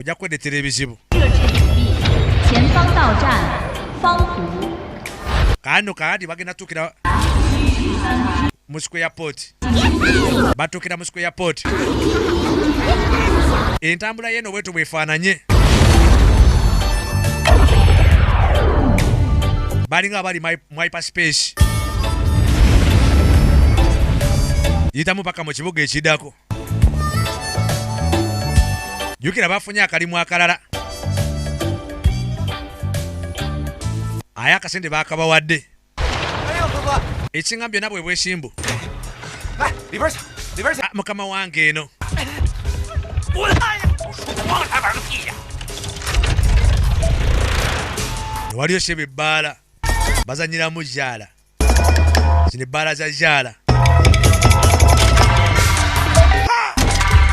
ojja kwedetera ebizibu. 设置隐蔽，前方到站方湖。 Kano kaadi bagenda tukira mu Square Port. Batukira mu Square Port. Entambula yeno bwetu bwefaananye. Balinga bali mu hyperspace. Yitamu paka mu kibuga ekiddako. Jukira bafunye akalimu akalala. Aya akasente bakabawadde. Ekinga byonna bwe bwesimbu. Mukama wange eno. Waliyo shebe bbaala. Bazanyiramu jaala. Zino ebbaala za jaala.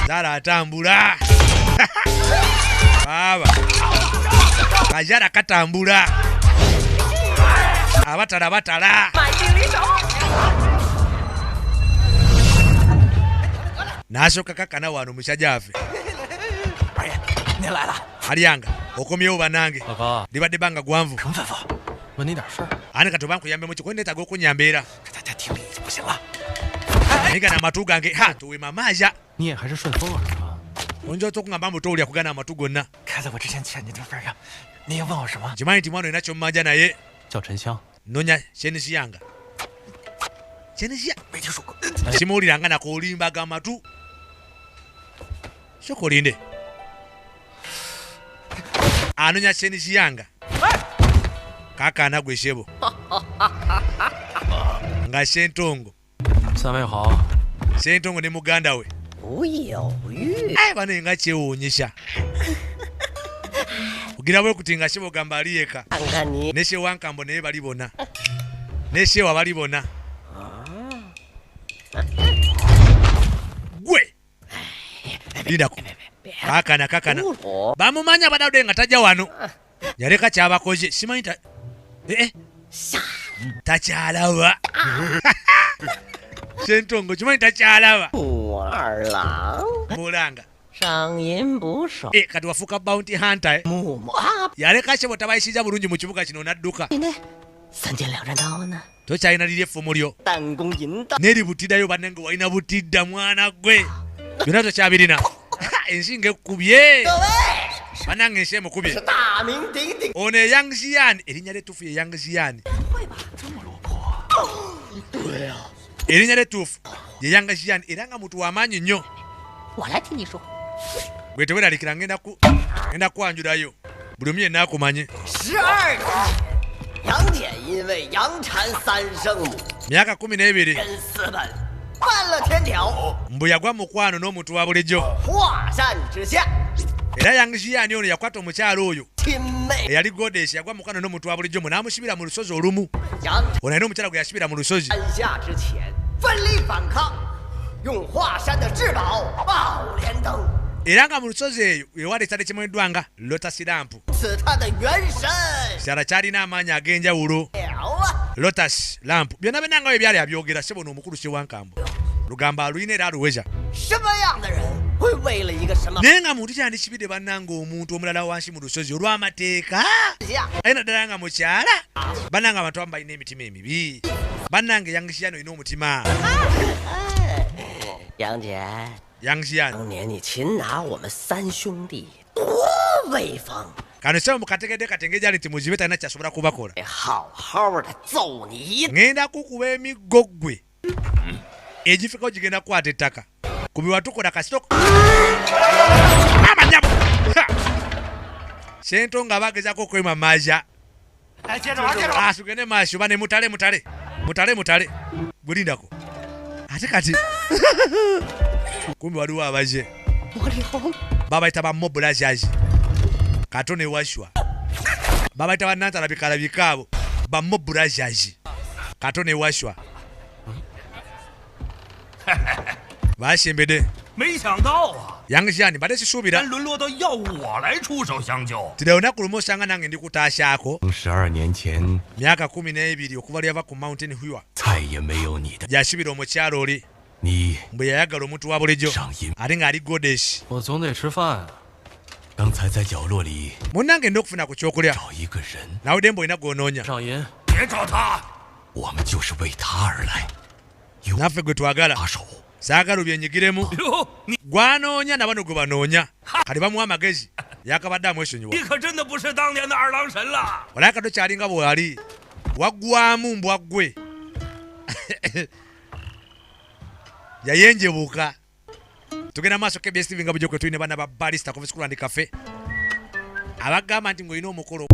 Zaala atambula. Baba. Kajaala katambula. Abatala batala. Nashoka kakana wano musajja afe. Aliyanga okomyewo banange. Libadde banga gwanvu. 问你点事儿。 Ani kati bankuyambe mu kiko neetaaga okunyambeera. 给大家听理就不行了。 Naye amatu gange ha tuwe mamaaja. 你也还是顺风耳吧。 Oyinza okungamba mbu towulira kugana amatu gonna. 看在我之前欠你的份上，你也问我什么？ Kimanyi nti mwana olina ky'ommanja naye. 叫沉香。 Nonya Shenisi yanga. Shenisi ya. 没听说过。 Simuwuliranga nakulimbaga amatu. Shokolinde. Anonya Shenisi yanga. Kakana gwe shebo. Nga Shentongo. 三位好。 Shentongo ne muganda we. 不犹豫。 Bano nga kyewuunyisa. Kugira bwe kuti nga shebo gamba aliyeka. 看看你， Ne she wankambo naye bali bonna. Ne shewa bali bonna. Gwe. Lidako. Kakana. 不罗 Bamumanya badawde nga tajja wano. Yaleka kyabakoze. Simanyi ta. Takyalaba. Shentongo kimanyi takyalaba. 武二郎， Mulanga. 赏银捕手， Kati wafuuka bounty hunter. 木木啊， Yaleka shebo tabayisiza bulungi mu kibuga kino n'adduka. 你那三剑两刃刀呢？ Tokyalina liri effumu lyo. 弹弓银弹， N'eributiddayo bannange walina butidda mwana gwe. Byonna tokyabirina. Ensi ng'ekkubye. Bannange ensi emukubye. 大名鼎鼎。 Ono ye Yang Xian. Erinnya ly'ettuufu ye Yang Xian. 对呀， Erinnya ly'ettuufu ye Yang Xian era nga muntu w'amaanyi nnyo. 我来听你说。 Bwe teweraliikira ngenda kwanjulayo. Buli omu yenna akumanye. 12年，杨戬因为杨禅三圣母 Myaka 12. 真私本，犯了天条， Mbu yagwa mukwano n'omuntu wa bulijjo. 华山之下， Era Yang Xian ono yakwata omukyala oyo 亲妹 eyali Goddess yagwa mukwano n'omuntu wa bulijjo mu n'amusibira mu lusozi olumu. 杨 Ono alina omukyala gwe yasibira mu lusozi. 山下之前，奋力反抗，用华山的至宝宝莲灯， Era nga mu lusozi eyo ewali ekitale kimanyiddwanga Lotus Lamp. 此他的元神 Kirala kyalina amaanyi ag'enjawulo. 了啊！ Lotus Lamp. Byonna byonna nga bwe byali abyogera Sebono omukulu Ssewankambo. Lugambo aluyina era aluweza. 什么样的人会为了一个什么 Naye nga muntu kyandikibidde bannanga omuntu omulala wansi mu lusozi olw'amateeka. 下？ Aye naddala nga mukyala. Bannanga abantu abamu balina emitima emibi. Bannange Yang Xian olina omutima. 杨戬， Yang Xian. 当年你擒拿我们三兄弟，多威风！ Kano Sebo mukategedde katenge gyali nti muzibe talina kyasobola kubakola. 得好好的揍你一顿。 Ngenda kukuba emiggo ggwe. Egifika gigenda kukwata ettaka. Ku biwatukola kasitoko. Amanyabo. Shentongo abagezaako okwemamaaza. 来，接着玩，接着玩。 Tugende maaso bane mutale. Bulindako. Ate kati. Kumbe waliwo abaze. 魔力红， Babayita ba Mob Blazers. Kato ne Washwa. Babayita bannantalabika abo. Ba Mob Blazers. Kato ne Washwa. Bashembede. 没想到啊， Yang Xian badde sisuubira. 沦落到要我来出手相救。 Tira olunaku lumu osanga nange ndikutaasyaako. 12年前， Myaka 12 okuva lyava ku Mountain Hua. 再也没有你的。 Yasibira omukyala oli. 你 Mbwe yayagala omuntu wa bulijjo. 上瘾， Ate ng'ali Goddess. 我总得吃饭啊。刚才在角落里 munange ndokufuna ku kyokulya 找一个人， nawe dembo ina gwononya 少银， 别找他， 我们就是为他而来， naffe gwe twagala 打手。 saagala byenyigiremu 哟，你 gwanoonya na bano gwe banoonya kati bamuwa amagezi yakabadde amwesonyiwa 你可真的不是当年的二郎神了。 olaye kato kyalinga bwe wali waggwamu mbwa ggwe yayenjebuuka tugenda maaso KBS TV nga bujjo kwe tulina bana ba barista coffee school and cafe abagamba nti ng'olina omukolo